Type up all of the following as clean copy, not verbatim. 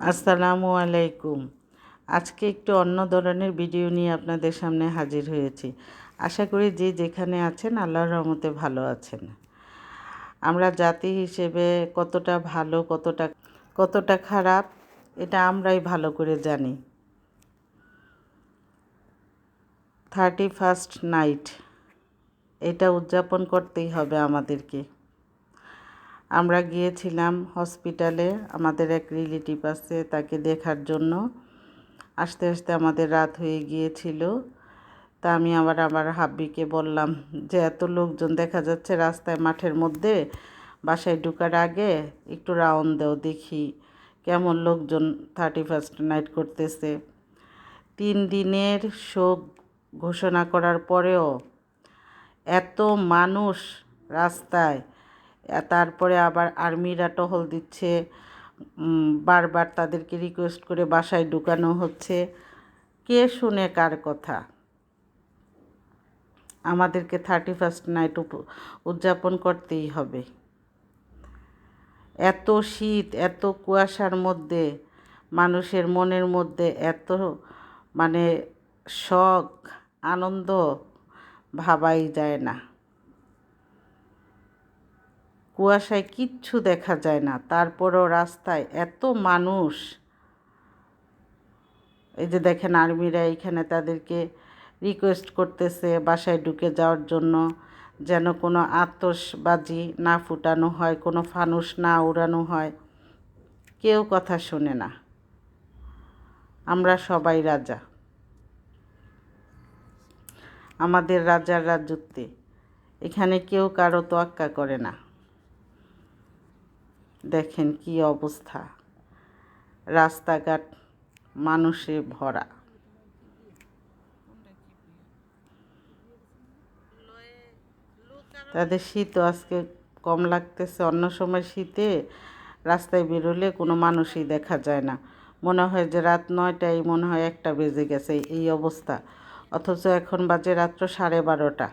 আসসালামু আলাইকুম। আজকে একটু অন্য ধরনের ভিডিও নিয়ে আপনাদের সামনে হাজির হয়েছি। আশা করি যে যেখানে আছেন আল্লাহর রহমতে ভালো আছেন। আমরা জাতি হিসেবে কতটা ভালো কতটা খারাপ এটা আমরাই ভালো করে জানি। 31st নাইট এটা উদযাপন করতেই হবে আমাদেরকে। আমরা গিয়েছিলাম হসপিটালে, আমাদের এক রিলেটিভ আছে, তাকে দেখার জন্য। আস্তে আস্তে আমাদের রাত হয়ে গিয়েছিল। তা আমি আমার হাব্বিকে বললাম যে এত লোকজন দেখা যাচ্ছে রাস্তায়, মাঠের মধ্যে, বাসায় ঢোকার আগে একটু রাউন্ড দাও, দেখি কেমন লোকজন 31st নাইট করতেছে। 3 দিনের শোক ঘোষণা করার পরেও এত মানুষ রাস্তায়, তারপরে আবার আর্মিরা টহল দিচ্ছে, বারবার তাদেরকে রিকোয়েস্ট করে বাসায় ঢুকানো হচ্ছে। কে শুনে কার কথা? আমাদেরকে 31st নাইট উদযাপন করতেই হবে। এত শীত, এত কুয়াশার মধ্যে মানুষের মনের মধ্যে এত শখ, আনন্দ ভাবাই যায় না। কুয়াশায় কিচ্ছু দেখা যায় না, তারপরও রাস্তায় এত মানুষ। এই যে দেখেন, আর্মিরা এখানে তাদেরকে রিকোয়েস্ট করতেছে বাসায় ঢুকে যাওয়ার জন্য, যেন কোনো আতশবাজি না ফুটানো হয়, কোনো ফানুস না উড়ানো হয়। কেউ কথা শোনে না। আমরা সবাই রাজা, আমাদের রাজার রাজত্বে। এখানে কেউ কারো তোয়াক্কা করে না। দেখেন কি অবস্থা, রাস্তাঘাট মানুষে ভরা। তাদের শীতও আজকে কম লাগতেছে। অন্য সময় শীতে রাস্তায় বেরোলে কোনো মানুষই দেখা যায় না, মনে হয় যে রাত 9টায়, মনে হয় 1টা বেজে গেছে, এই অবস্থা। অথচ এখন বাজে রাত্র 12:30।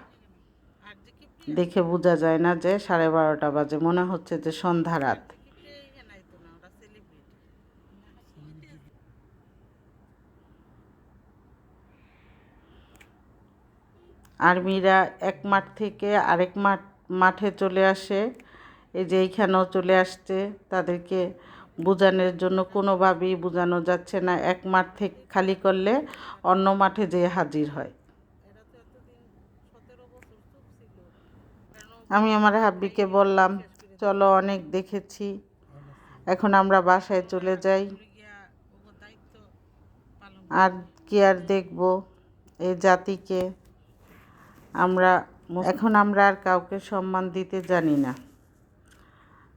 দেখে বোঝা যায় না যে 12:30 বাজে, মনে হচ্ছে যে সন্ধ্যা রাত। আর্মিরা এক মাঠ থেকে আরেক মাঠে চলে আসে। এই যে এইখানেও চলে আসছে। তাদেরকে বোঝানোর জন্য কোনোভাবেই বোঝানো যাচ্ছে না। এক মাঠ থেকে খালি করলে অন্য মাঠে যেয়ে হাজির হয়। আমি আমার হাব্বিকে বললাম, চলো অনেক দেখেছি, এখন আমরা বাসায় চলে যাই। আর কি আর দেখব এই জাতিকে? এখন আমরা আর কাউকে সম্মান দিতে জানি না,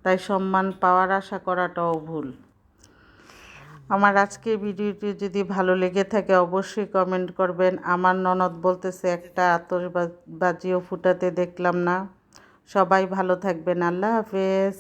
তাই সম্মান পাওয়ার আশা করাটাও ভুল। আমার আজকের ভিডিওটি যদি ভালো লেগে থাকে অবশ্যই কমেন্ট করবেন। আমার ননদ বলতেছে একটা আতশবাজিও ফুটাতে দেখলাম না। সবাই ভালো থাকবেন। আল্লাহ হাফেজ।